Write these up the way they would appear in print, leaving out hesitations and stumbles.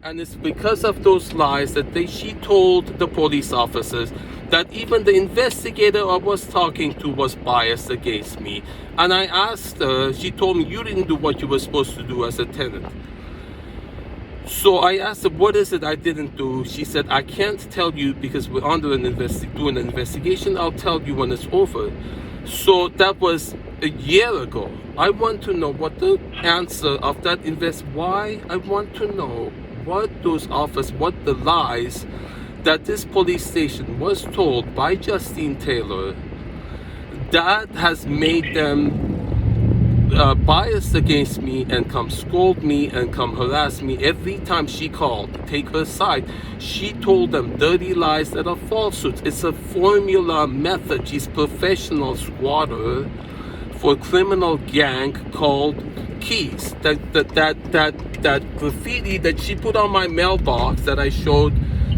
And it's because of those lies that she told the police officers that even the investigator I was talking to was biased against me. And I asked her, she told me, you didn't do what you were supposed to do as a tenant. So I asked her, what is it I didn't do? She said, I can't tell you because we're under doing an investigation. I'll tell you when it's over. So that was a year ago. I want to know what the answer of that why I want to know what what the lies that this police station was told by Justine Taylor that has made them biased against me and come scold me and come harass me every time she called, take her side. She told them dirty lies that are falsehoods. It's a formula method. She's professional squatter for a criminal gang called Keys. That graffiti that she put on my mailbox that I showed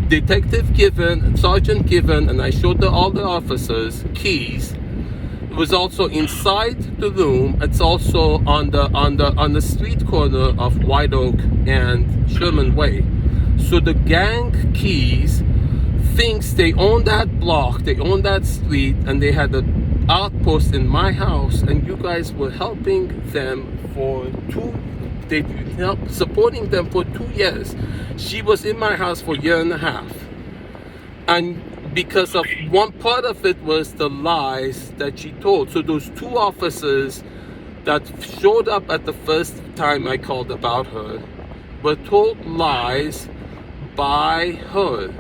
Detective Given, Sergeant Given, and I showed all the officers, Keys. It was also inside the room. It's also on the street corner of White Oak and Sherman Way. So the gang Keys thinks they own that block, they own that street, and they had an outpost in my house, and you guys were helping them supporting them for 2 years. She was in my house for a year and a half. And because of one part of it was the lies that she told. So those two officers that showed up at the first time I called about her were told lies by her.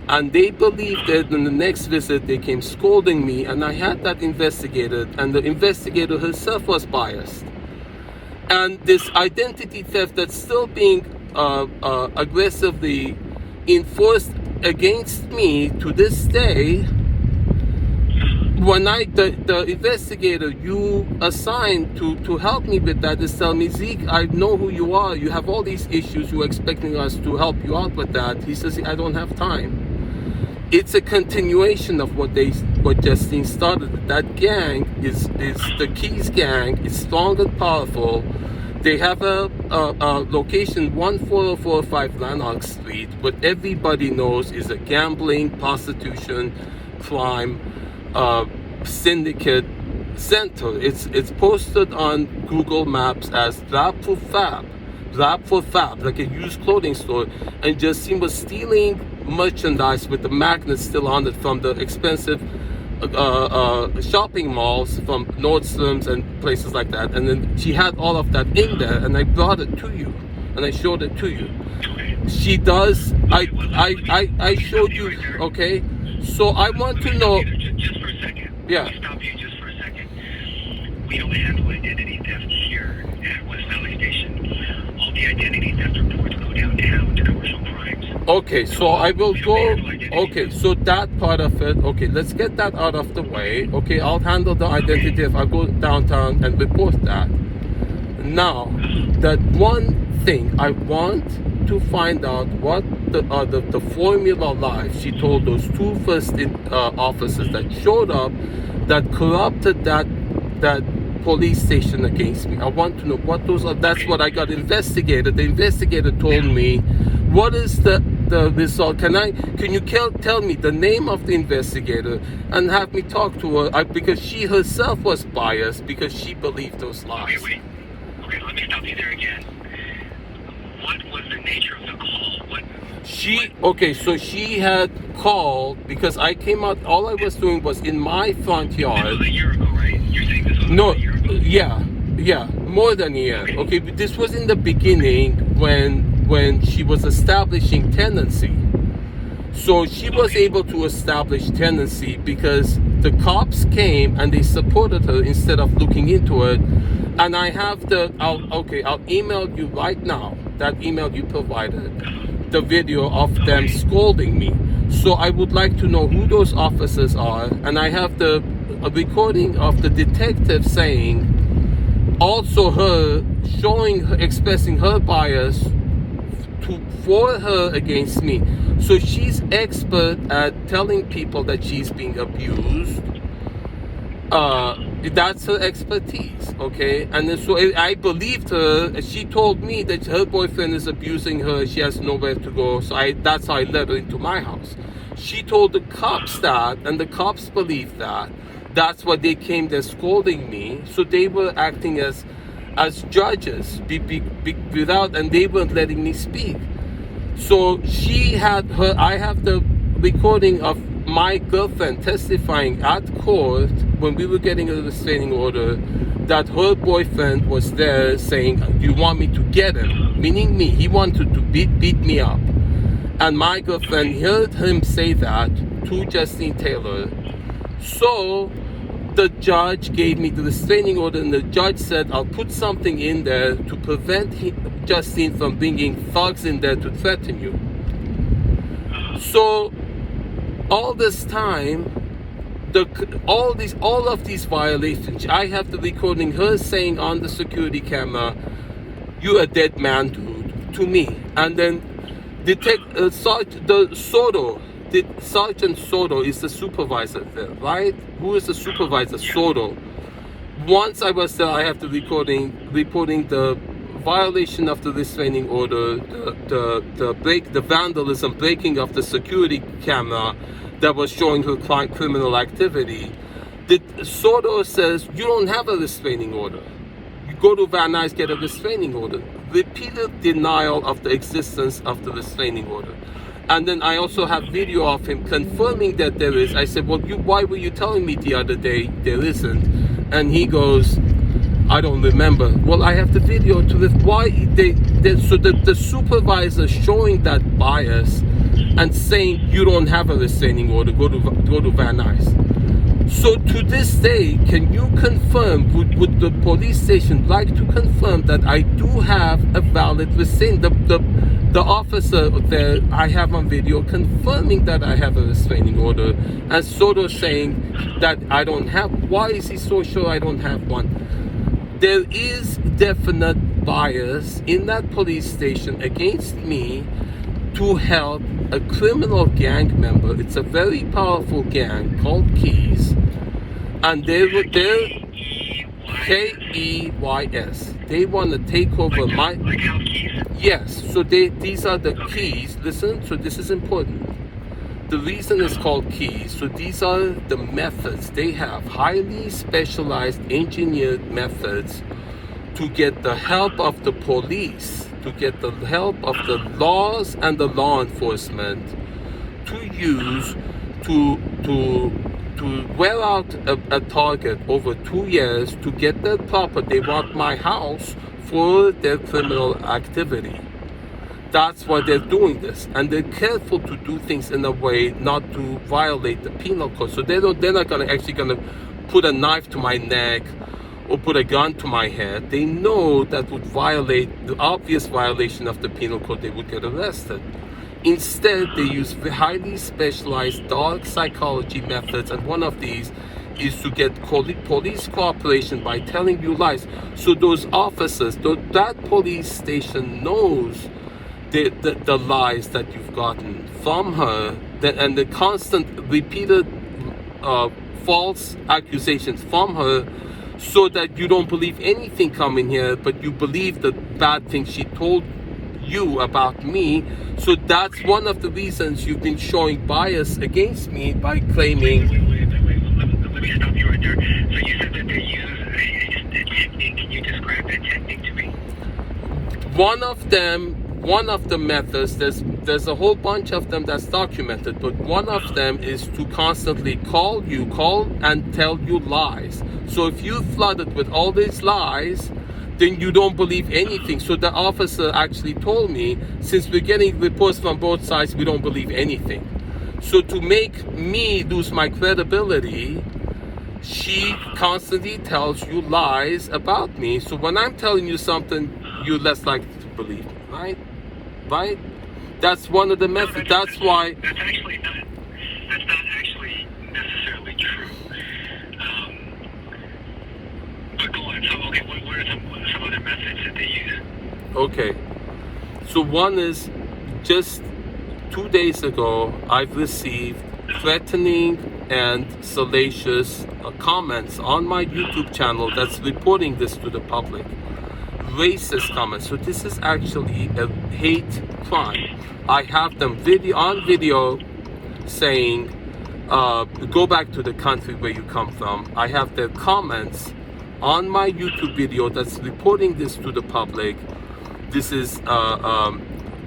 And they believed it. In the next visit, they came scolding me, and I had that investigated, and the investigator herself was biased. And this identity theft that's still being aggressively enforced against me to this day, when the investigator you assigned to help me with that is telling me, Zeke, I know who you are, you have all these issues, you're expecting us to help you out with that. He says, I don't have time. It's a continuation of what Justine started. That gang is the Keys gang. It's strong and powerful. They have a location 14045 Lanark Street, what everybody knows is a gambling, prostitution, crime syndicate center. It's posted on Google Maps as Lab for Fab, like a used clothing store. And Justine was stealing merchandise with the magnets still on it from the expensive shopping malls, from Nordstrom's and places like that. And then she had all of that in there, and I brought it to you, and I showed it to you. She does. I showed you. Okay. So I want to know. Just for a second. Yeah. Let me stop you just for a second. We don't handle identity theft here at West Valley Station. All the identity theft reports go downtown to commercial crimes. Okay, so I will go. Okay, so that part of it. Okay, let's get that out of the way. Okay, I'll handle the identity theft. I'll go downtown and report that. Now, that one thing I want to find out what the formula lies she told those two first officers that showed up that corrupted that police station against me. I want to know what those are. That's what I got investigated. The investigator told me, what is the result? Can you tell me the name of the investigator and have me talk to her, because she herself was biased because she believed those lies. Okay, wait. Okay, let me stop you there again. What was the nature of the call? So she had called because I came out, all I was doing was in my front yard. This was a year ago, right? You're saying this was a year ago? Yeah, more than a year. Okay, but this was in the beginning when she was establishing tenancy. So she was able to establish tenancy because the cops came and they supported her instead of looking into it. And I have I'll email you right now, that email you provided, the video of them scolding me. So I would like to know who those officers are, and I have a recording of the detective saying, also her expressing her bias for her against me. So she's expert at telling people that she's being abused That's her expertise, okay? And then so I believed her. She told me that her boyfriend is abusing her. She has nowhere to go. So that's how I let her into my house. She told the cops that, and the cops believed that. That's why they came there scolding me. So they were acting as judges, without, and they weren't letting me speak. So she had her. I have the recording of my girlfriend testifying at court when we were getting a restraining order that her boyfriend was there saying, "Do you want me to get him?" Meaning me. He wanted to beat me up. And my girlfriend heard him say that to Justine Taylor. So the judge gave me the restraining order, and the judge said, "I'll put something in there to prevent Justine from bringing thugs in there to threaten you." So all this time, all of these violations, I have the recording, her saying on the security camera, "You're a dead man, dude," to me. And then Sergeant Soto is the supervisor there, right? Who is the supervisor? Soto. Once I was there, I have the recording reporting the violation of the restraining order, the vandalism, breaking of the security camera that was showing her criminal activity. Soto says, "You don't have a restraining order. You go to Van Nuys, get a restraining order." Repeated denial of the existence of the restraining order. And then I also have video of him confirming that there is. I said, "Well, why were you telling me the other day there isn't?" And he goes, "I don't remember." Well, I have the video to why so the supervisor showing that bias and saying, "You don't have a restraining order, go to Van Nuys." So to this day, can you confirm, would the police station like to confirm that I do have a valid restraining? The officer there, I have on video confirming that I have a restraining order, and sort of saying that I don't have. Why is he so sure I don't have one? There is definite bias in that police station against me to help a criminal gang member. It's a very powerful gang called Keys, and they're Keys. They want to take over my. Yes, so these are the keys. Listen, so this is important. The reason it's called Keys, so these are the methods. They have highly specialized engineered methods to get the help of the police, to get the help of the laws and the law enforcement to use to wear out a target over 2 years to get their property. They want my house for their criminal activity. That's why they're doing this, and they're careful to do things in a way not to violate the penal code. So they're not gonna put a knife to my neck or put a gun to my head. They know that would violate the obvious violation of the penal code. They would get arrested. Instead, they use highly specialized dark psychology methods, and one of these is to get police cooperation by telling you lies. So those officers, that police station knows the lies that you've gotten from her, and the constant repeated false accusations from her, so that you don't believe anything coming here, but you believe the bad things she told you about me. So that's one of the reasons you've been showing bias against me by claiming. Let me stop you right there. So you said that they use a technique. Can you describe that technique to me? One of the methods, there's a whole bunch of them that's documented, but one of them is to constantly call and tell you lies. So if you're flooded with all these lies, then you don't believe anything. So the officer actually told me, since we're getting reports from both sides, we don't believe anything. So to make me lose my credibility, she constantly tells you lies about me. So when I'm telling you something, you're less likely to believe me, right? Right? That's one of the methods. That's why. That's not actually necessarily true. But go on. So okay, what are some other methods that they use? Okay. So one is, just 2 days ago, I've received threatening and salacious comments on my YouTube channel that's reporting this to the public. Racist comments. So this is actually a hate crime. I have them on video saying, go back to the country where you come from. I have their comments on my YouTube video that's reporting this to the public. This is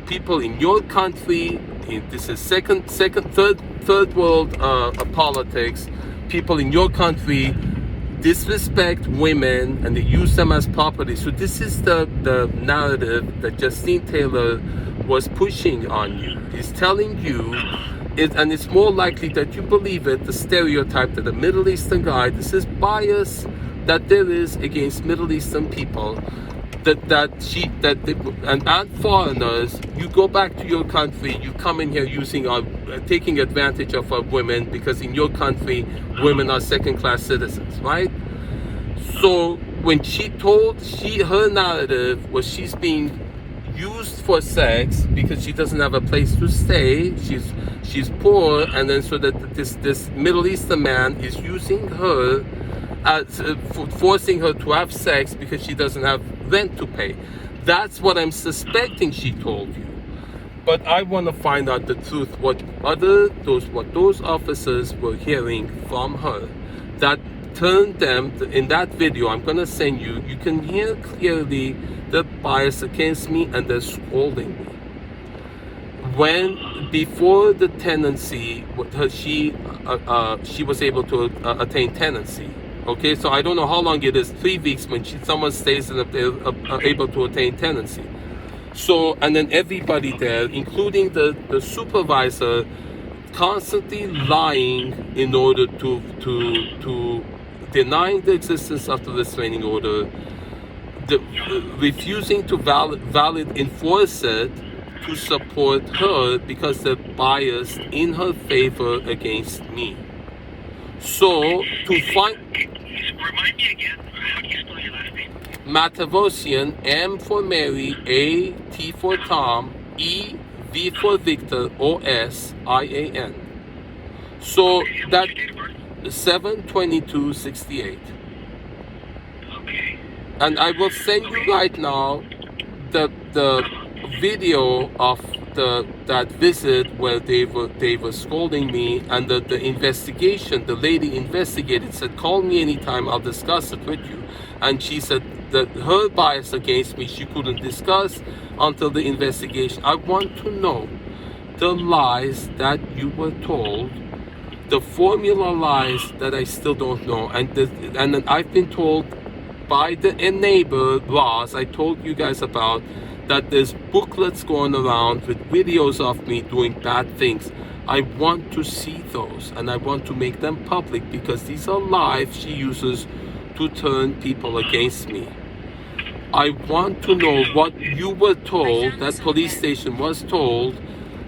people in your country. This is third world politics. People in your country disrespect women and they use them as property. So this is the narrative that Justine Taylor was pushing on you. He's telling you, and it's more likely that you believe it, the stereotype that a Middle Eastern guy, this is bias that there is against Middle Eastern people, and foreigners. You go back to your country, you come in here taking advantage of women because in your country women are second-class citizens, right? So when she told her narrative was she's being used for sex because she doesn't have a place to stay, she's poor, and then so that this Middle Eastern man is using her forcing her to have sex because she doesn't have rent to pay. That's what I'm suspecting she told you. But I want to find out the truth, what those officers were hearing from her that turned them in that video I'm going to send you. You can hear clearly the bias against me, and they're scolding me. Before the tenancy, she was able to attain tenancy. Okay, so I don't know how long it is, 3 weeks when someone stays and they're able to attain tenancy. So, and then everybody there, including the supervisor, constantly lying in order to denying the existence of the restraining order, refusing to valid enforce it to support her because they're biased in her favor against me. So, to find... Remind me again, how do you spell your last name? Matevosian, M for Mary, A, T for Tom, E, V for Victor, O-S-I-A-N. So, that... 7/22/68. Okay. And I will send you right now the video of that visit where they were scolding me, and the investigation, the lady investigated, said, call me anytime, I'll discuss it with you. And she said that her bias against me she couldn't discuss until the investigation. I want to know the lies that you were told, the formula lies that I still don't know, and then I've been told by the neighbor Ross, I told you guys about, that there's booklets going around with videos of me doing bad things. I want to see those, and I want to make them public because these are lies she uses to turn people against me. I want to know what you were told, that police station was told,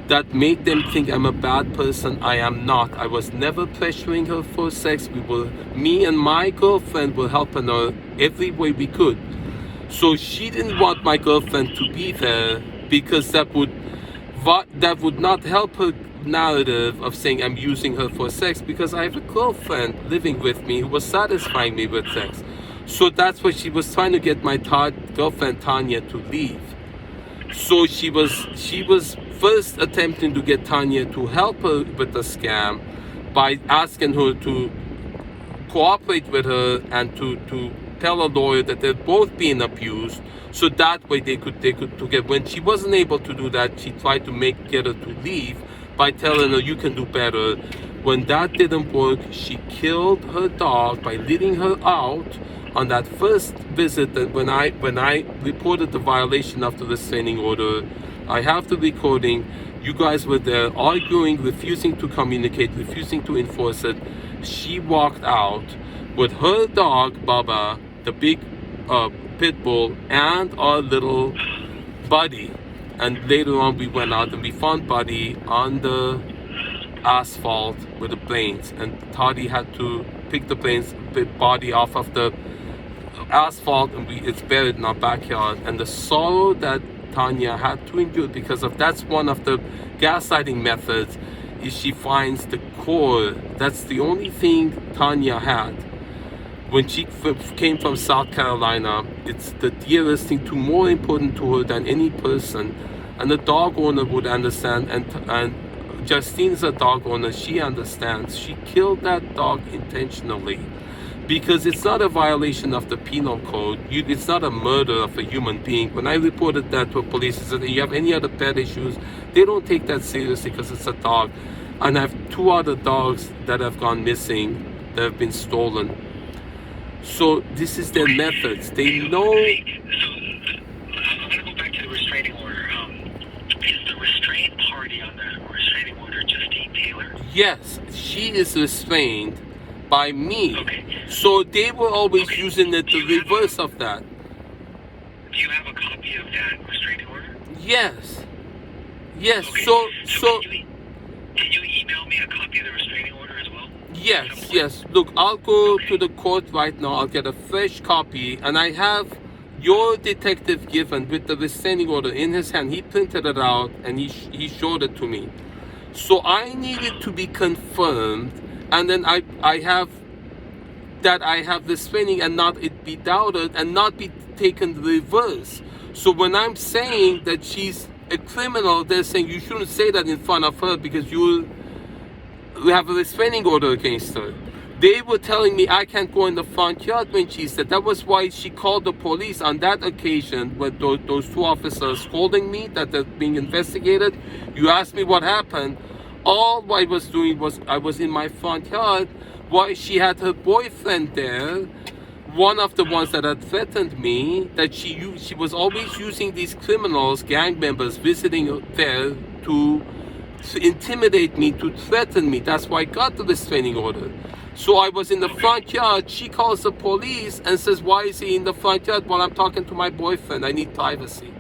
that made them think I'm a bad person. I am not. I was never pressuring her for sex. Me and my girlfriend were helping her every way we could. So she didn't want my girlfriend to be there because that would not help her narrative of saying I'm using her for sex, because I have a girlfriend living with me who was satisfying me with sex. So that's why she was trying to get my girlfriend Tanya to leave. So she was first attempting to get Tanya to help her with the scam by asking her to cooperate with her and to tell a lawyer that they're both being abused, so that way they could get. When she wasn't able to do that, she tried to get her to leave by telling her you can do better. When that didn't work, she killed her dog by leading her out on that first visit. That when I reported the violation of the restraining order, I have the recording. You guys were there arguing, refusing to communicate, refusing to enforce it. She walked out with her dog, Baba, the big pit bull, and our little Buddy. And later on we went out and we found Buddy on the asphalt with the brains. And Toddy had to pick the body off of the asphalt, and it's buried in our backyard. And the sorrow that Tanya had to endure because of that's one of the gaslighting methods. is she finds the core. That's the only thing Tanya had. When she came from South Carolina, it's the dearest thing, more important to her than any person. And the dog owner would understand, and Justine's a dog owner, she understands. She killed that dog intentionally because it's not a violation of the penal code. It's not a murder of a human being. When I reported that to police, they said, you have any other pet issues? They don't take that seriously because it's a dog. And I have 2 other dogs that have gone missing, that have been stolen. So this is their methods. They know. So I'm going to go back to the restraining order. Is the restrained party on the restraining order Justine Taylor? Yes, she is restrained by me. Okay. So they were always using the reverse of that. Do you have a copy of that restraining order? Yes. Yes. Okay. So. Can you email me a copy of the restraining order as well? Yes. Look, I'll go to the court right now. I'll get a fresh copy, and I have your detective given with the restraining order in his hand. He printed it out and he showed it to me. So I need it to be confirmed, and then I have restraining and not it be doubted and not be taken reverse. So when I'm saying that she's a criminal, they're saying you shouldn't say that in front of her because you'll have a restraining order against her. They were telling me I can't go in the front yard when she said that. Was why she called the police on that occasion when those 2 officers holding me, that they're being investigated. You asked me what happened. All I was doing was I was in my front yard while she had her boyfriend there, one of the ones that had threatened me, that she was always using these criminals, gang members visiting there to intimidate me, to threaten me. That's why I got the restraining order. So I was in the front yard. She calls the police and says, why is he in the front yard while I'm talking to my boyfriend? I need privacy.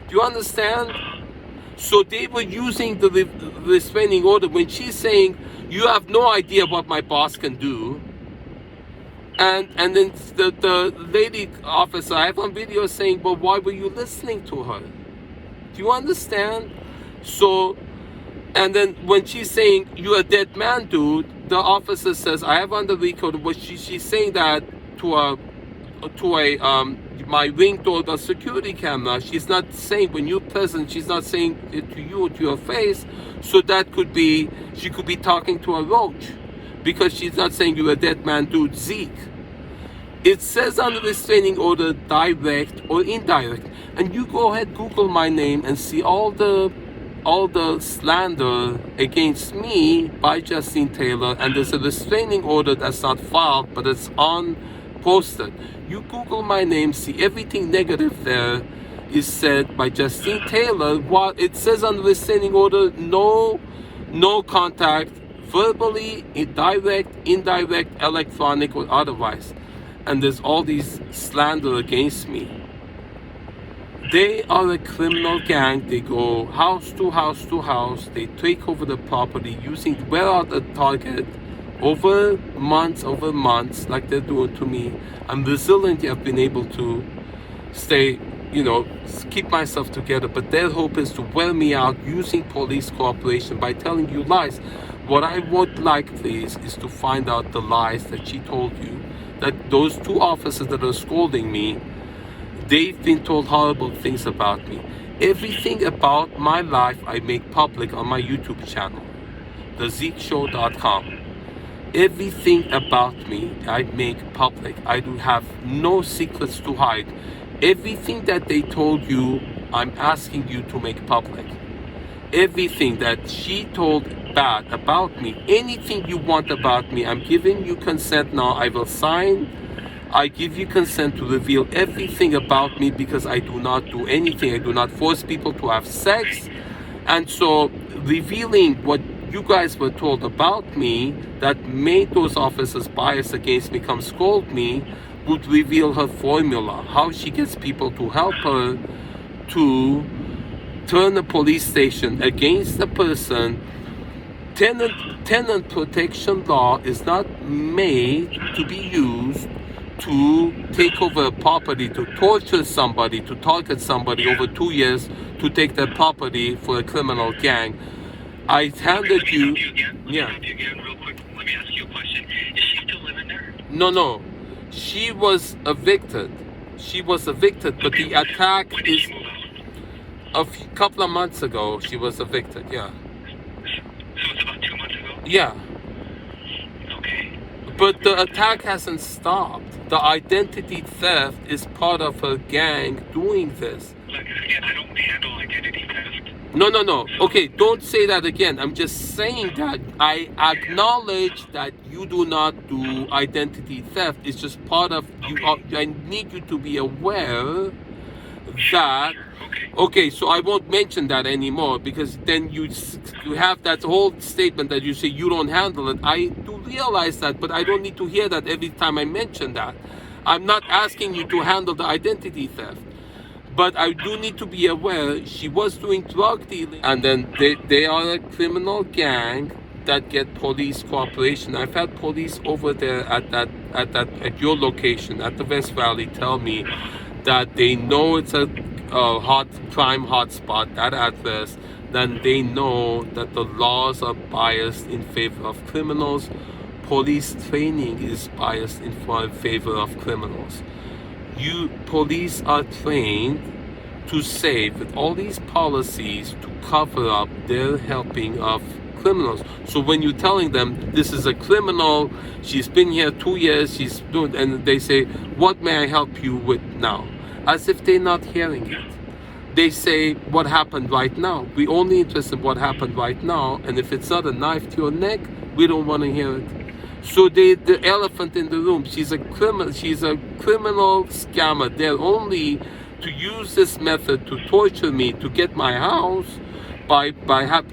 Do you understand? So they were using the restraining order when she's saying, you have no idea what my boss can do. And then the lady officer, I have on video saying, but why were you listening to her? Do you understand? So, and then when she's saying, you're a dead man, dude, the officer says, I have on the record, but she's saying that to my ring doorbell security camera. She's not saying, when you're present, she's not saying it to you, to your face. So that could be, she could be talking to a roach, because she's not saying you're a dead man, dude, Zeke. It says on the restraining order, direct or indirect. And you go ahead, Google my name and see all the slander against me by Justine Taylor, and there's a restraining order that's not filed, but it's posted. You Google my name, see everything negative there is said by Justine Taylor. What it says on the restraining order, no contact, verbally, direct, indirect, electronic, or otherwise. And there's all these slander against me. They are a criminal gang. They go house to house to house. They take over the property using, wear out the target over months, like they're doing to me. I'm resilient. I've been able to stay, keep myself together. But their hope is to wear me out using police cooperation by telling you lies. What I would like, please, is to find out the lies that she told you. That those 2 officers that are scolding me, they've been told horrible things about me. Everything about my life I make public on my YouTube channel, thezekeshow.com. Everything about me I make public. I do have no secrets to hide. Everything that they told you, I'm asking you to make public. Everything that she told bad about me, anything you want about me, I'm giving you consent now. I will sign. I give you consent to reveal everything about me, because I do not do anything. I do not force people to have sex. And so revealing what you guys were told about me that made those officers biased against me come scold me would reveal her formula, how she gets people to help her to turn a police station against the person. Tenant protection law is not made to be used to take over a property, to torture somebody, to target somebody over 2 years, to take their property for a criminal gang. I handed Let me you. stop you again. Let me Yeah. stop you again real quick. Let me ask you a question. Is she still living there? No. She was evicted. But Okay. the attack When did is she move out? couple of months ago. She was evicted. Yeah. So it's about 2 months ago? Yeah. Okay. But the attack hasn't stopped. The identity theft is part of her gang doing this. Like, again, I don't handle identity theft. No. Okay, don't say that again. I'm just saying that I acknowledge that you do not do identity theft. It's just part of you. I need you to be aware that. Okay, so I won't mention that anymore because then you have that whole statement that you say you don't handle it. I do realize that, but I don't need to hear that every time I mention that. I'm not asking you to handle the identity theft. But I do need to be aware she was doing drug dealing, and then they are a criminal gang that get police cooperation. I've had police over there at your location at the West Valley tell me that they know it's a hot crime hotspot, that address. Then they know that the laws are biased in favor of criminals. Police training is biased in favor of criminals. Police are trained to say with all these policies to cover up their helping of criminals. So when you're telling them this is a criminal, she's been here 2 years, she's doing, and they say, what may I help you with now? As if they're not hearing it. They say, what happened right now? We only interested in what happened right now, and if it's not a knife to your neck, we don't want to hear it. So the elephant in the room, she's a criminal scammer. They're only to use this method to torture me, to get my house by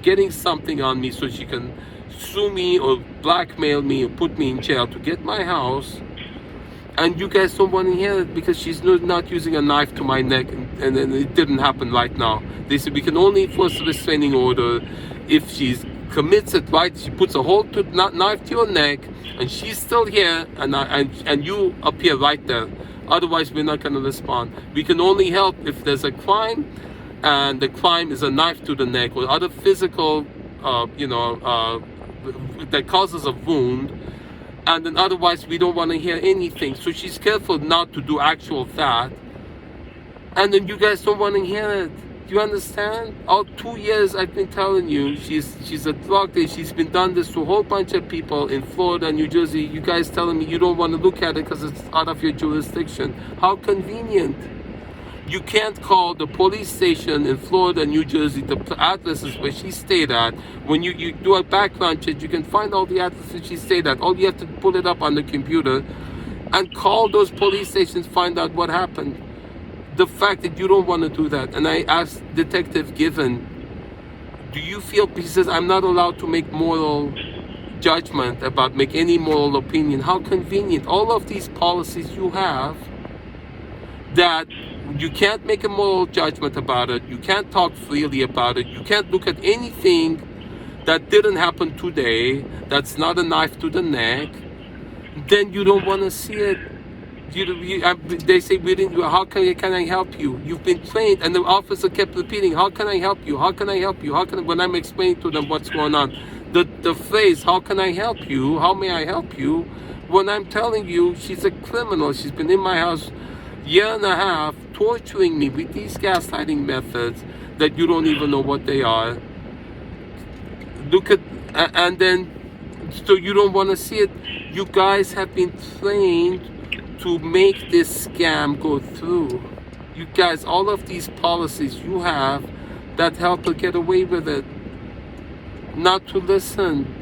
getting something on me so she can sue me or blackmail me or put me in jail to get my house. And you guys don't want to hear it because she's not using a knife to my neck, and it didn't happen right now. They said we can only enforce a restraining order if she commits it, right? She puts a whole knife to your neck, and she's still here, and you appear right there. Otherwise, we're not going to respond. We can only help if there's a crime, and the crime is a knife to the neck or other physical, that causes a wound. And then otherwise, we don't want to hear anything. So she's careful not to do actual that. And then you guys don't want to hear it. Do you understand? All 2 years I've been telling you, she's a drug dealer. She's been done this to a whole bunch of people in Florida and New Jersey. You guys telling me you don't want to look at it because it's out of your jurisdiction. How convenient. You can't call the police station in Florida and New Jersey, the addresses where she stayed at. When you do a background check, you can find all the addresses she stayed at. All you have to pull it up on the computer and call those police stations, find out what happened. The fact that you don't want to do that. And I asked Detective Given, do you feel, he says, I'm not allowed to make moral judgment make any moral opinion. How convenient. All of these policies you have that you can't make a moral judgment about it. You can't talk freely about it. You can't look at anything that didn't happen today, that's not a knife to the neck. Then you don't want to see it. They say, how can I help you? You've been trained, and the officer kept repeating, how can I help you? How can I help you? When I'm explaining to them what's going on, the phrase, how can I help you? How may I help you? When I'm telling you, she's a criminal. She's been in my house year and a half, torturing me with these gaslighting methods that you don't even know what they are. And then, so you don't want to see it. You guys have been trained to make this scam go through. You guys, all of these policies you have that help her get away with it. Not to listen.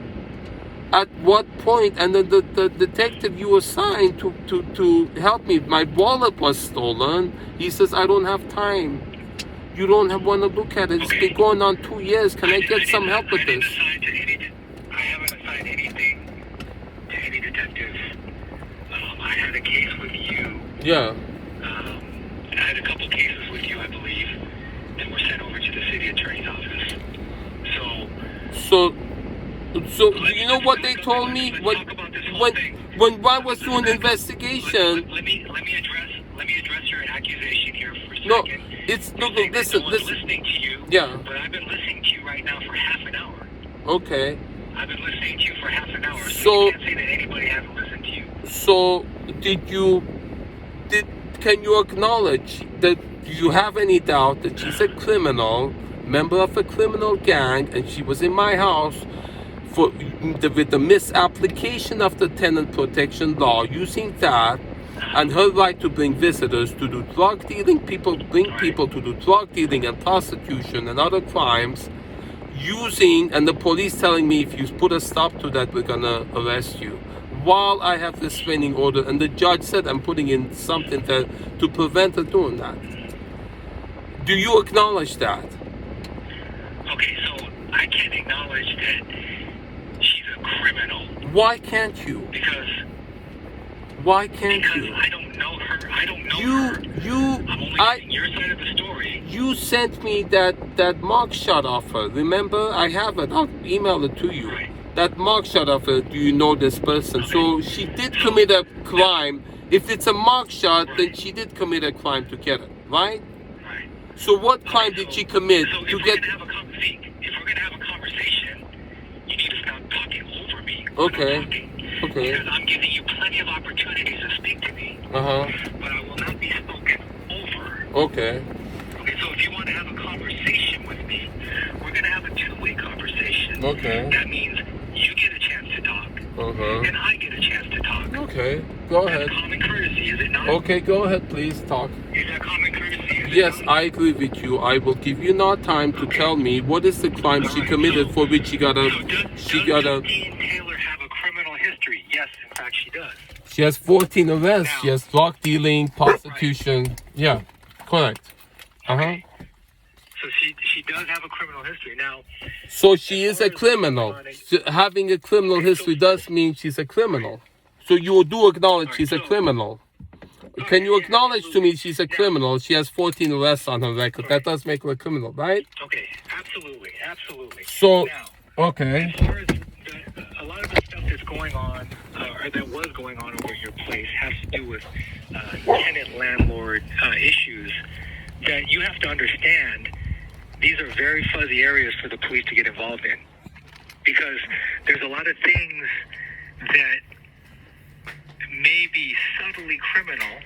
At what point, and then the detective you assigned to help me, my wallet was stolen. He says, I don't have time. You don't want to look at it. It's been going on 2 years. Can I get some help with this? I haven't assigned anything to any detective. I had a case with you. Yeah. I had a couple cases with you, I believe, that were sent over to the city attorney's office. So you know what they told me when I was doing the investigation. Let me address your accusation here for a second. No, it's listen. I'm listening to you. Yeah. But I've been listening to you right now for half an hour. Okay. I've been listening to you for half an hour, so So, you can't say that anybody hasn't listened to you. so can you acknowledge that you have any doubt that she's a criminal, member of a criminal gang, and she was in my house with the misapplication of the tenant protection law, using that and her right to bring visitors to do drug dealing, bring people to do drug dealing and prostitution and other crimes, and the police telling me if you put a stop to that, we're gonna arrest you. While I have restraining order, and the judge said I'm putting in something to prevent her doing that. Do you acknowledge that? Okay, so I can't acknowledge that she's a criminal. Why can't you? Because you? I don't know her. I don't know her. I'm only getting your side of the story. You sent me that mugshot of her. Remember? I have it. I'll email it to you. Right. That mugshot of her. Do you know this person? Okay. So she did commit a crime. If it's a mugshot, right, then she did commit a crime to get it, right? Right. So what crime did she commit to get? If we're gonna have a conversation, you need to stop talking over me. Okay. Okay. Because I'm giving you plenty of opportunities to speak to me. But I will not be spoken over. Okay. Okay, so if you want to have a conversation with me, we're going to have a two-way conversation. Okay. That means you get a chance to talk. And I get a chance to talk. Okay. Go ahead. That's common courtesy, is it not? Okay, go ahead, please talk. Is that common courtesy? Yes, I agree with you. I will give you now time to tell me what is the crime she committed for which she got a... Does Dean Taylor have a criminal history? Yes, in fact, she does. She has 14 arrests. She has drug dealing, prostitution. Right. Yeah, correct. Okay. So she does have a criminal history. Now, so she is a criminal. Having a criminal history does mean she's a criminal. So you do acknowledge she's a criminal. Can you acknowledge to me she's a criminal? She has 14 arrests on her record. That does make her a criminal, right? Okay, absolutely. So, now, okay. As far as a lot of the stuff that's going on, or that was going on over at your place, has to do with tenant-landlord issues that you have to understand. These are very fuzzy areas for the police to get involved in, because there's a lot of things that may be subtly criminal,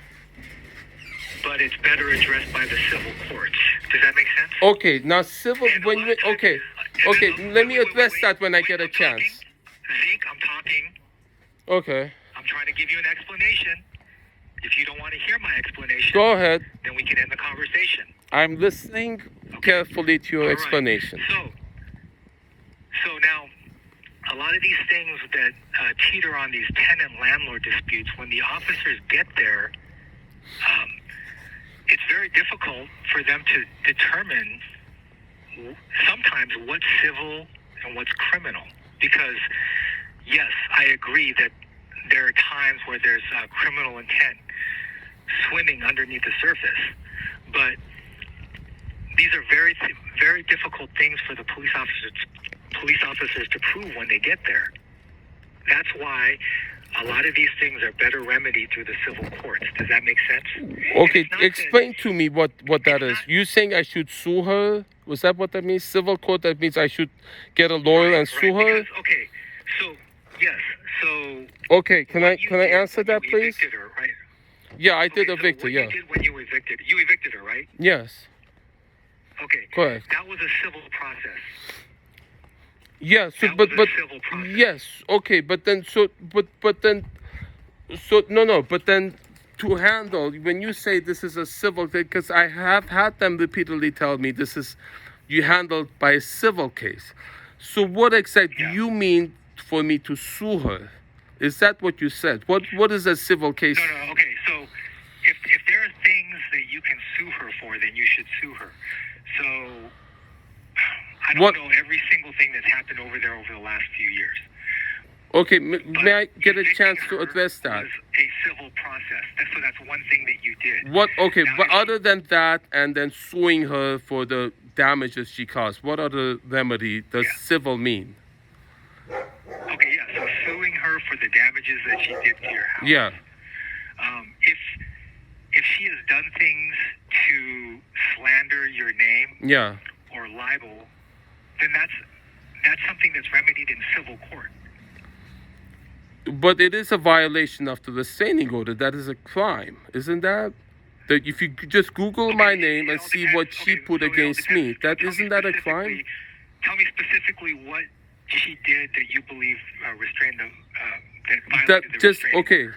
but it's better addressed by the civil courts. Does that make sense? Okay, now civil, let me address that when I get a chance. Zeke, I'm talking. Okay. I'm trying to give you an explanation. If you don't want to hear my explanation, go ahead. Then we can end the conversation. I'm listening carefully to your explanation. So now, a lot of these things that teeter on these tenant-landlord disputes, when the officers get there, it's very difficult for them to determine sometimes what's civil and what's criminal. Because, yes, I agree that there are times where there's criminal intent swimming underneath the surface. But these are very, very difficult things for the police officers to prove when they get there. That's why a lot of these things are better remedied through the civil courts. Does that make sense? Okay, explain to me what that is. You saying I should sue her? Was that what that means? Civil court, that means I should get a lawyer and sue her? Because, okay, so, yes, so... Okay, can I answer that, please? You evicted her, right? Yeah, I did evict her, yeah. You did when you evicted her, right? Yes. Okay. Correct. That was a civil process. Yeah, so but yes, okay, but then to handle, when you say this is a civil thing, because I have had them repeatedly tell me this is you handled by a civil case. So what exactly do you mean for me to sue her? Is that what you said? What is a civil case? No, okay, so if there are things that you can sue her for, then you should sue her. So I don't know every single thing that's happened over there over the last few years. Okay, may I get a chance to address that? Was a civil process. So that's one thing that you did. What? Okay, now, but other than that, and then suing her for the damages she caused, what other remedy does civil mean? Okay, yeah. So suing her for the damages that she did to your house. Yeah. If she has done things to slander your name. Yeah. Or libel, then that's something that's remedied in civil court. But it is a violation of the restraining order. That is a crime, isn't that? That if you just Google my name and see what she put against me, that isn't that a crime? Tell me specifically what she did that you believe restrained the that That violated the just restraining okay.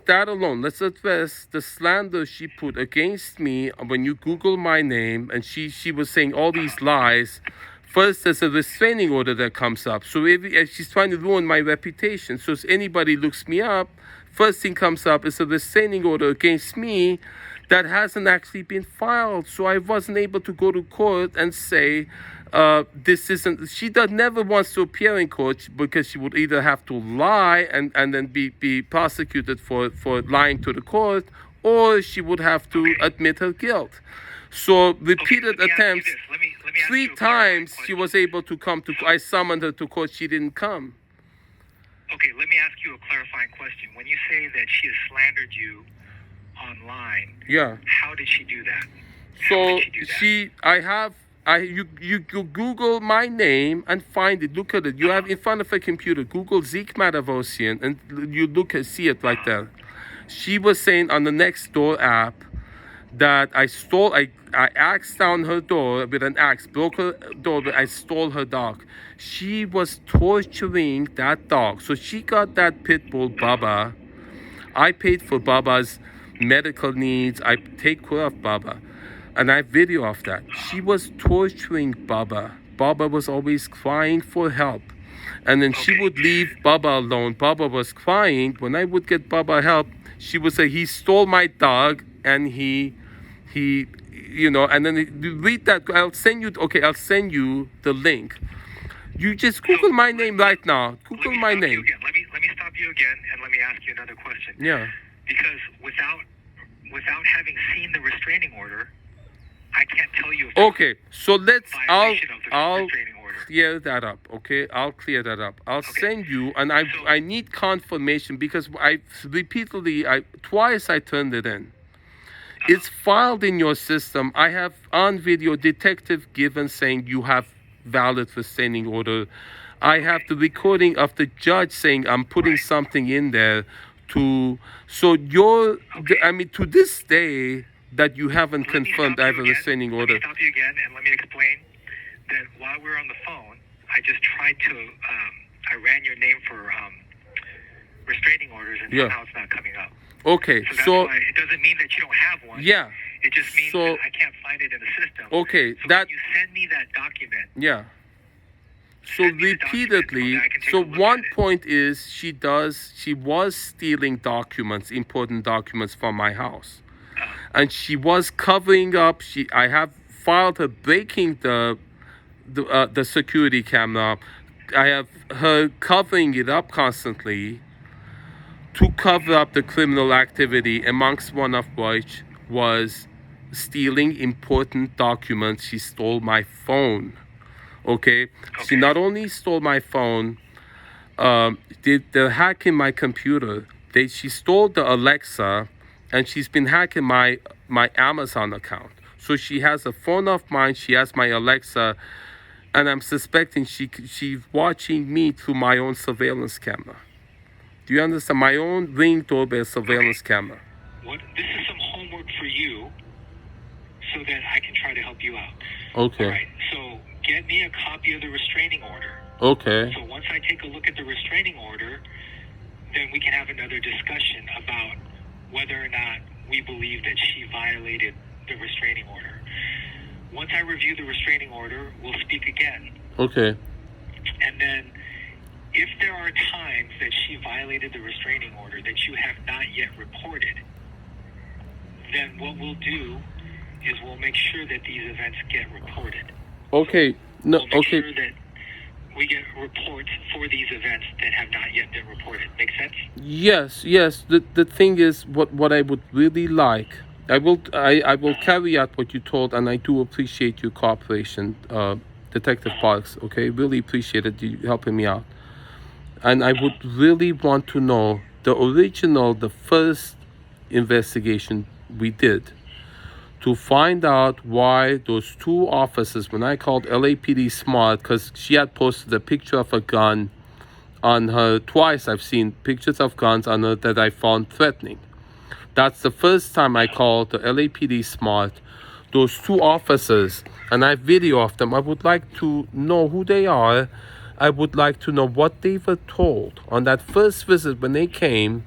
That alone. Let's address the slander she put against me when you Google my name, and she was saying all these lies. First, there's a restraining order that comes up. So if she's trying to ruin my reputation. So if anybody looks me up, first thing comes up is a restraining order against me that hasn't actually been filed. So I wasn't able to go to court and say, this isn't. She never wants to appear in court because she would either have to lie and then be prosecuted for lying to the court, or she would have to admit her guilt. So repeated attempts. Let me ask 3 you a times clarifying she was able to come to. I summoned her to court. She didn't come. Okay, let me ask you a clarifying question. When you say that she has slandered you online, Yeah. how did she do that? How So did she do that? you Google my name and find it. Look at it. You have in front of a computer. Google Zeke Matevosian and you see it right there. She was saying on the Nextdoor app that I axed down her door with an axe, broke her door, but I stole her dog. She was torturing that dog. So she got that pit bull, Baba. I paid for Baba's medical needs. I take care of Baba. And I have video of that. She was torturing Baba. Baba was always crying for help. And then she would leave Baba alone. Baba was crying. When I would get Baba help, she would say, he stole my dog and he, and then read that. I'll send you the link. You just Google my name right now. Google my name. Let me stop you again and let me ask you another question. Yeah. Because without having seen the restraining order, I can't tell you if it's Okay, so violation of the I'll restraining order. clear that up. Okay, I'll clear that up. I'll send you, and I need confirmation because twice I turned it in. It's filed in your system. I have on video detective given saying you have valid restraining order. I have the recording of the judge saying I'm putting something in there to this day that you haven't confirmed I have a restraining order. Let me stop you again and let me explain that while we're on the phone, I just tried to, I ran your name for restraining orders and somehow it's not coming up. Okay, So that's why it doesn't mean that you don't have one. Yeah. It just means that I can't find it in the system. Okay, so when you send me that document. Yeah. So repeatedly, so one point is she was stealing documents, important documents from my house. And she was covering up. I have filed her breaking the security camera. I have her covering it up constantly to cover up the criminal activity, amongst one of which was stealing important documents. She stole my phone. Okay? She not only stole my phone, they're hacking my computer. She stole the Alexa. And she's been hacking my Amazon account. So she has a phone of mine. She has my Alexa, and I'm suspecting she's watching me through my own surveillance camera. Do you understand? My own Ring doorbell surveillance camera. This is some homework for you, so that I can try to help you out. Okay. All right. So get me a copy of the restraining order. Okay. So once I take a look at the restraining order, then we can have another discussion about whether or not we believe that she violated the restraining order. Once I review the restraining order, we'll speak again. Okay. And then if there are times that she violated the restraining order that you have not yet reported, then what we'll do is we'll make sure that these events get reported. Okay. No. We'll make Okay. sure that we get reports for these events that have not yet been reported. Make sense? Yes. The thing is, what I would really like, I will carry out what you told, and I do appreciate your cooperation, Detective Parks. Okay, really appreciate it. You helping me out, and I would really want to know the first investigation we did. to find out why those two officers, when I called LAPD SMART, because she had posted a picture of a gun on her twice. I've seen pictures of guns on her that I found threatening. That's the first time I called the LAPD SMART. Those two officers, and I have video of them. I would like to know who they are. I would like to know what they were told on that first visit when they came.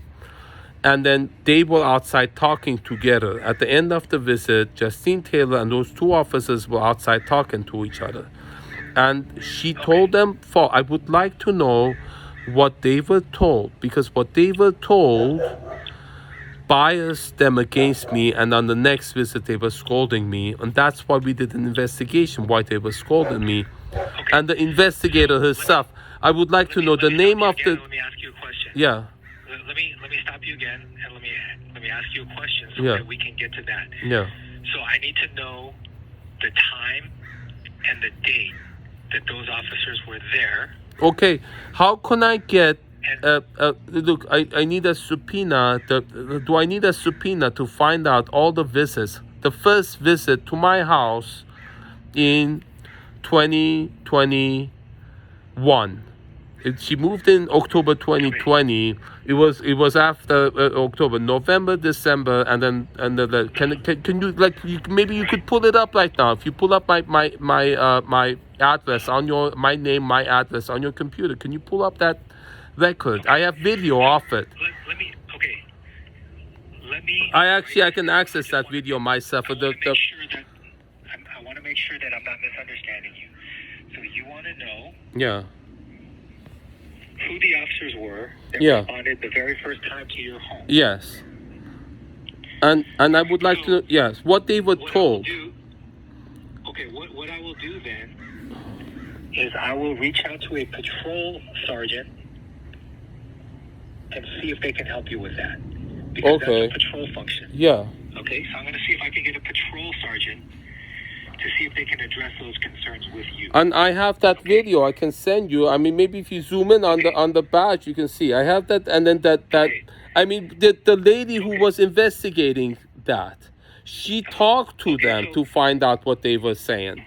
And then they were outside talking together. At the end of the visit, Justine Taylor and those two officers were outside talking to each other. And she told them, I would like to know what they were told, because what they were told biased them against me, and on the next visit they were scolding me, and that's why we did an investigation, why they were scolding me. And the investigator herself, I would like to know the name of the... Let me ask you a question. Yeah. Let me stop you again, and let me ask you a question so Yeah. that we can get to that. Yeah. So I need to know the time and the date that those officers were there. Okay, how can I get... look, I need a subpoena. Do I need a subpoena to find out all the visits? The first visit to my house in 2021. She moved in October 2020. It was after October, November, December, and then can you maybe you could pull it up right now. If you pull up my address on my name, my address on your computer, can you pull up that record? I have video of it. I can access that video myself. I want to make sure that I'm not misunderstanding you. So you want to know? Yeah. Who the officers were that responded the very first time to your home. Yes. And I would like to know, yes, what they were told. What I will do then is I will reach out to a patrol sergeant and see if they can help you with that. Because that's a patrol function. Yeah. Okay, so I'm going to see if I can get a patrol sergeant to see if they can address those concerns with you. And I have that video I can send you. I mean, maybe if you zoom in on the badge, you can see. I have that, and then I mean, the lady who was investigating that, she talked to them to find out what they were saying.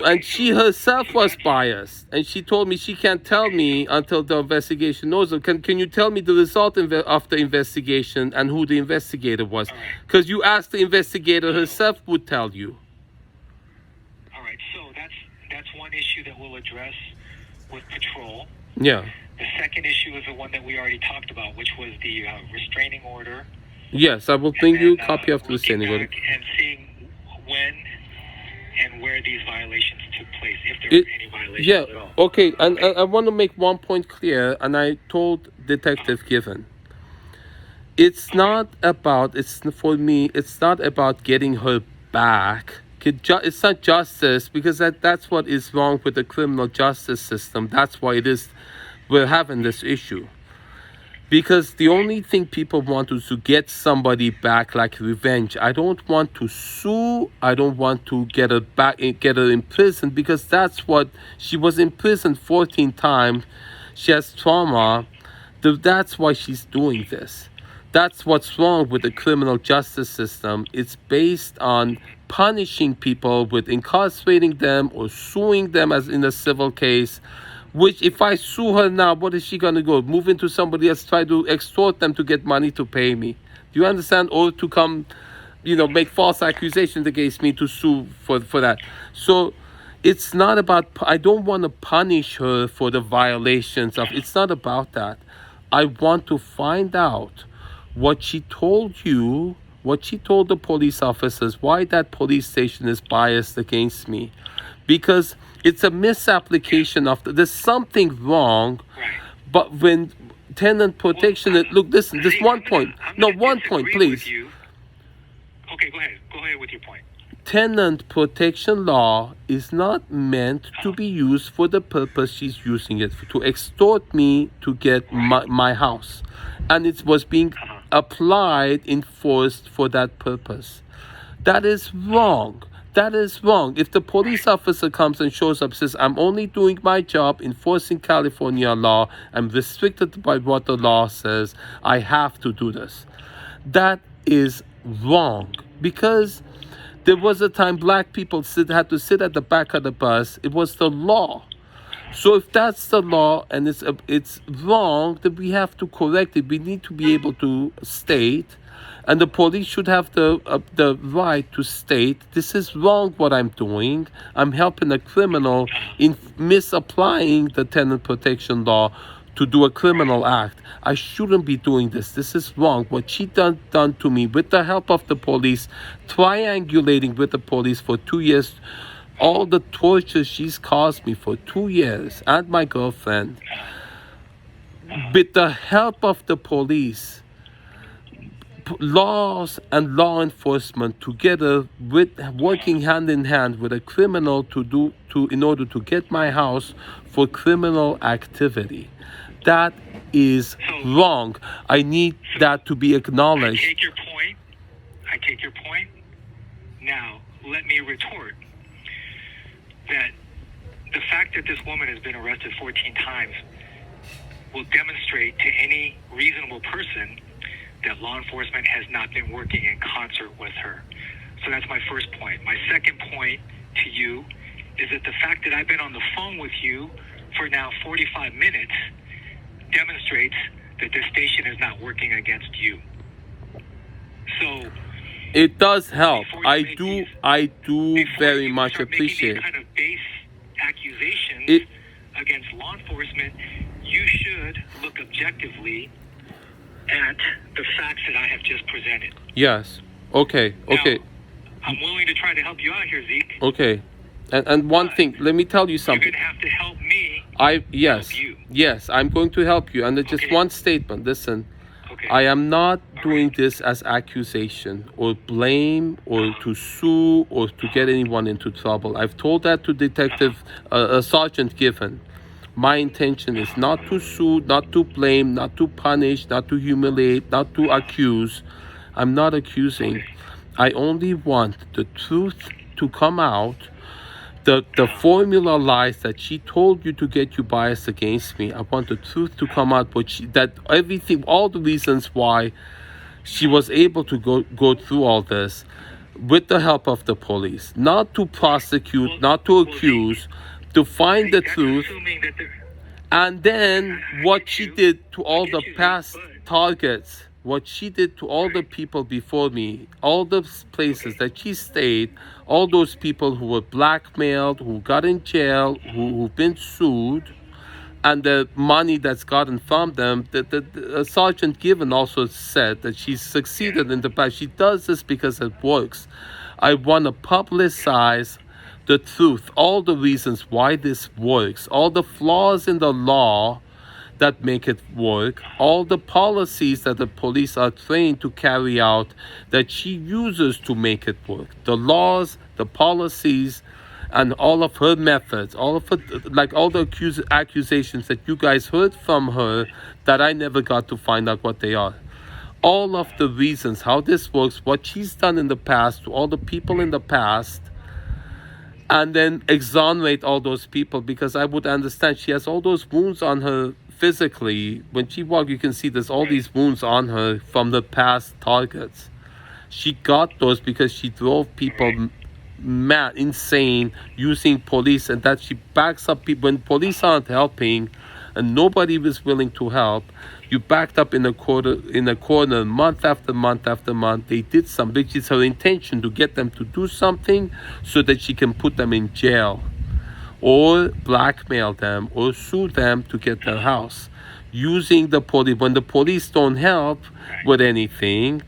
And she herself was biased, and she told me she can't tell me until the investigation knows. Can you tell me the result of the investigation and who the investigator was? Because you asked the investigator herself would tell you. All right, so that's one issue that we'll address with patrol. Yeah. The second issue is the one that we already talked about, which was the restraining order. Yes, I will bring you a copy of the restraining order. And seeing when and where these violations took place, if there were any violations at all. Okay, and I want to make one point clear, and I told Detective Given. It's not about getting her back. It's not justice, because that's what is wrong with the criminal justice system. That's why we're having this issue. Because the only thing people want is to get somebody back, like revenge. I don't want to sue. I don't want to get her in prison, because that's what she was in prison 14 times. She has trauma. That's why she's doing this. That's what's wrong with the criminal justice system. It's based on punishing people with incarcerating them or suing them as in a civil case. Which, if I sue her now, what is she going to go? Move into somebody else, try to extort them to get money to pay me. Do you understand? Or to come, make false accusations against me to sue for that. So it's not about, I don't want to punish her for the violations of, it's not about that. I want to find out what she told you, what she told the police officers, why that police station is biased against me. Because it's a misapplication of there's something wrong, but when tenant protection, look, listen, this one point, please. Okay, go ahead with your point. Tenant protection law is not meant to be used for the purpose she's using it, to extort me to get my house. And it was being enforced for that purpose. That is wrong. That is wrong. If the police officer comes and shows up and says, I'm only doing my job enforcing California law, I'm restricted by what the law says, I have to do this. That is wrong. because there was a time black people had to sit at the back of the bus. It was the law. So if that's the law and it's wrong, then we have to correct it. We need to be able to state, and the police should have the right to state, this is wrong what I'm doing. I'm helping a criminal in misapplying the tenant protection law to do a criminal act. I shouldn't be doing this. This is wrong. What she done to me with the help of the police, triangulating with the police for 2 years, all the torture she's caused me for 2 years, and my girlfriend, with the help of the police, laws and law enforcement together, with working hand in hand with a criminal in order to get my house for criminal activity. That is wrong. I need that to be acknowledged. I take your point. Now, let me retort that the fact that this woman has been arrested 14 times will demonstrate to any reasonable person that law enforcement has not been working in concert with her. So that's my first point. My second point to you is that the fact that I've been on the phone with you for now 45 minutes demonstrates that this station is not working against you. So it does help. I do very much appreciate these kind of base accusations against law enforcement. You should look objectively at the facts that I have just presented. Yes. Okay. Okay. Now, I'm willing to try to help you out here, Zeke. Okay. And one thing, let me tell you something. You're going to have to help me. Yes. Help you. Yes, I'm going to help you. And just one statement. Listen. Okay. I am not doing this as accusation or blame or to sue or to get anyone into trouble. I've told that to Detective Sergeant Giffen. My intention is not to sue, not to blame, not to punish, not to humiliate, not to accuse. I'm not accusing. I only want the truth to come out. The formula lies that she told you to get you biased against me. I want the truth to come out, but all the reasons why she was able to go through all this with the help of the police, not to prosecute, not to accuse, to find the truth, and then what she did to all the past targets, what she did to all the people before me, all the places that she stayed, all those people who were blackmailed, who got in jail, who've been sued, and the money that's gotten from them. Sergeant Given also said that she succeeded in the past. She does this because it works. I want to publicize the truth, all the reasons why this works, all the flaws in the law that make it work, all the policies that the police are trained to carry out that she uses to make it work, the laws, the policies, and all of her methods, all of her, like all the accusations that you guys heard from her that I never got to find out what they are. All of the reasons how this works, what she's done in the past to all the people in the past, and then exonerate all those people, because I would understand she has all those wounds on her physically. When she walks, you can see there's all these wounds on her from the past targets. She got those because she drove people mad, insane, using police, and that she backs up people when police aren't helping and nobody was willing to help. You backed up in a corner month after month after month. They did something. It's her intention to get them to do something so that she can put them in jail or blackmail them or sue them to get their house. Using the police. When the police don't help with anything,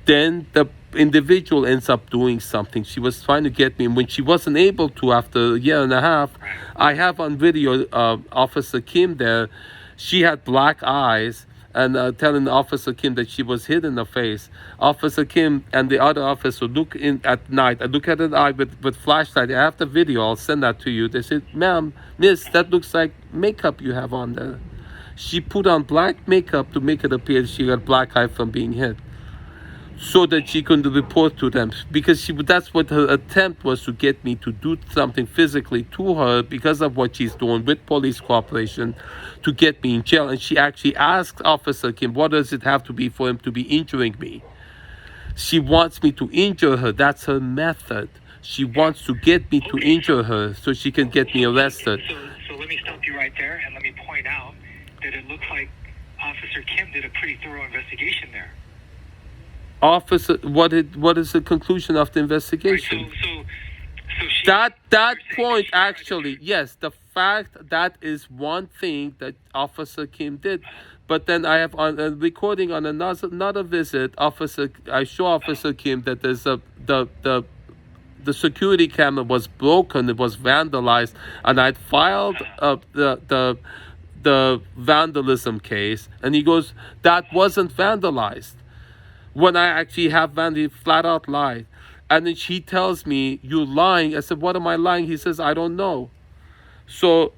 then the individual ends up doing something. She was trying to get me, and when she wasn't able to after a year and a half, I have on video Officer Kim there. She had black eyes and telling Officer Kim that she was hit in the face. Officer Kim and the other officer look in at night. I look at an eye with flashlight. I have the video. I'll send that to you. They said, "Ma'am, miss, that looks like makeup you have on there." She put on black makeup to make it appear she got black eye from being hit, so that she couldn't report to them, because that's what her attempt was, to get me to do something physically to her because of what she's doing with police cooperation to get me in jail. And she actually asked Officer Kim, what does it have to be for him to be injuring me? She wants me to injure her. That's her method. She wants to get me to injure her so she can get me arrested. So let me stop you right there, and let me point out that it looks like Officer Kim did a pretty thorough investigation there. Officer, what is the conclusion of the investigation? Right, so she, that point, actually, yes, the fact that is one thing that Officer Kim did. But then I have on a recording on another visit, I show Officer Kim that there's the security camera was broken, it was vandalized, and I'd filed the vandalism case, and he goes, that wasn't vandalized. When I actually have he flat out lied. And then she tells me, you're lying. I said, what am I lying? He says, I don't know. So,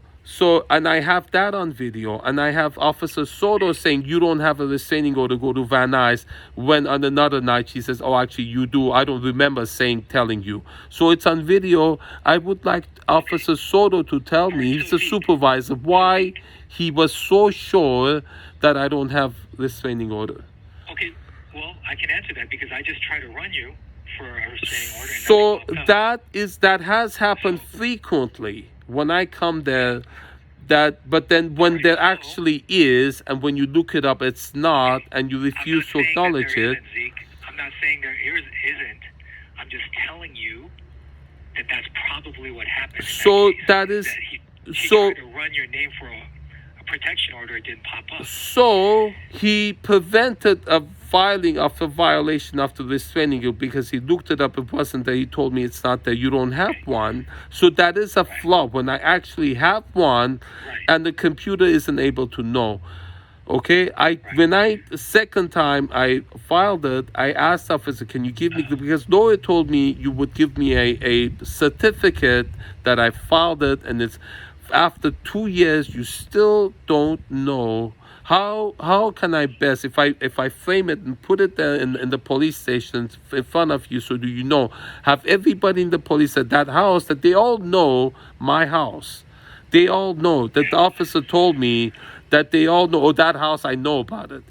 and I have that on video. And I have Officer Soto saying, you don't have a restraining order to go to Van Nuys. When on another night, she says, oh, actually, you do. I don't remember telling you. So it's on video. I would like Officer Soto to tell me, he's the supervisor, why he was so sure that I don't have restraining order. Okay, well, I can answer that because I just tried to run you for a restraining order. So that has happened frequently when I come there. But then when there actually is, and when you look it up, it's not, and you refuse to acknowledge it. Zeke. I'm not saying there isn't. I'm just telling you that that's probably what happened. So that is tried to run your name for a protection order, it didn't pop up. So he prevented a filing of a violation of the restraining order because he looked it up, it wasn't there. He told me it's not there, you don't have one. So that is a flaw when I actually have one and the computer isn't able to know. Okay, when the second time I filed it, I asked officer, can you give me, because Laura told me you would give me a certificate that I filed it, and it's after 2 years you still don't know. How can I best, if I frame it and put it there in the police station in front of you, so do you know, have everybody in the police at that house, that they all know my house. They all know that the officer told me that they all know, that house, I know about it.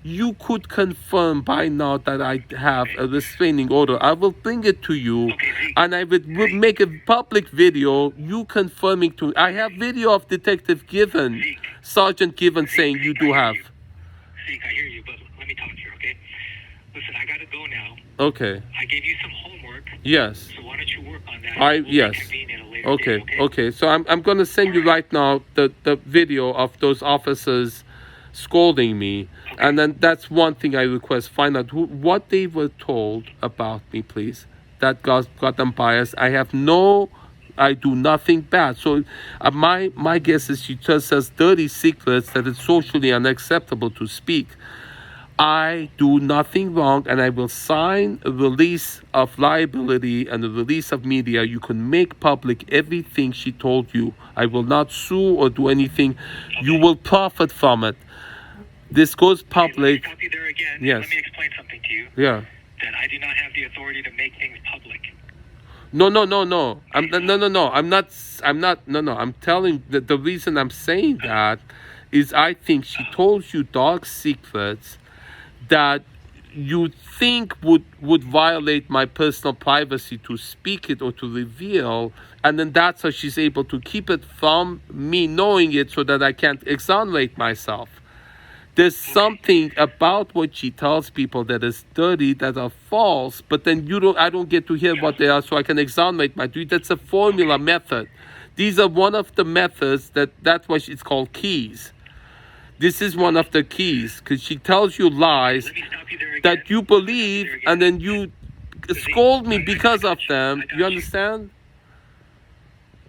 You could confirm by now that I have a restraining order. I will bring it to you, and I would make a public video, you confirming to. I have video of Detective Given, Sergeant Given, saying you do have. Zeke, I hear you, but let me talk to you, okay? Listen, I gotta go now. Okay. I gave you some homework. Yes. So why don't you work on that? Yes. Okay. So I'm gonna send you right now the video of those officers scolding me, and then that's one thing I request. Find out what they were told about me, please. That got them biased. I do nothing bad. So my guess is she just says dirty secrets that it's socially unacceptable to speak. I do nothing wrong, and I will sign a release of liability and a release of media. You can make public everything she told you. I will not sue or do anything. You will profit from it. This goes public. Let me stop you there again. Yes. Let me explain something to you. Yeah. That I do not have the authority to make things public. No. I'm telling that the reason I'm saying that is I think she told you dark secrets that you think would violate my personal privacy to speak it or to reveal, and then that's how she's able to keep it from me knowing it so that I can't exonerate myself. There's something about what she tells people that is dirty, that are false, but then I don't get to hear what they are, so I can exonerate my duty. That's a formula method. These are one of the methods that's why it's called keys. This is one of the keys, because she tells you lies that you believe, and then you scold me because of them. You understand?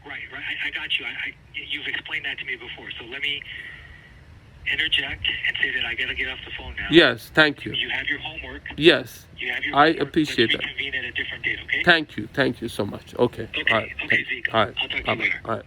Right. I got you. You've explained that to me before, so let me interject and say that I got to get off the phone now. Yes, thank you. You have your homework. Yes, you have your I homework. appreciate that. Let's reconvene at a different date, okay? Thank you so much. Okay. Okay, All right. okay, Zeke. All right. I'll talk to you later. All right.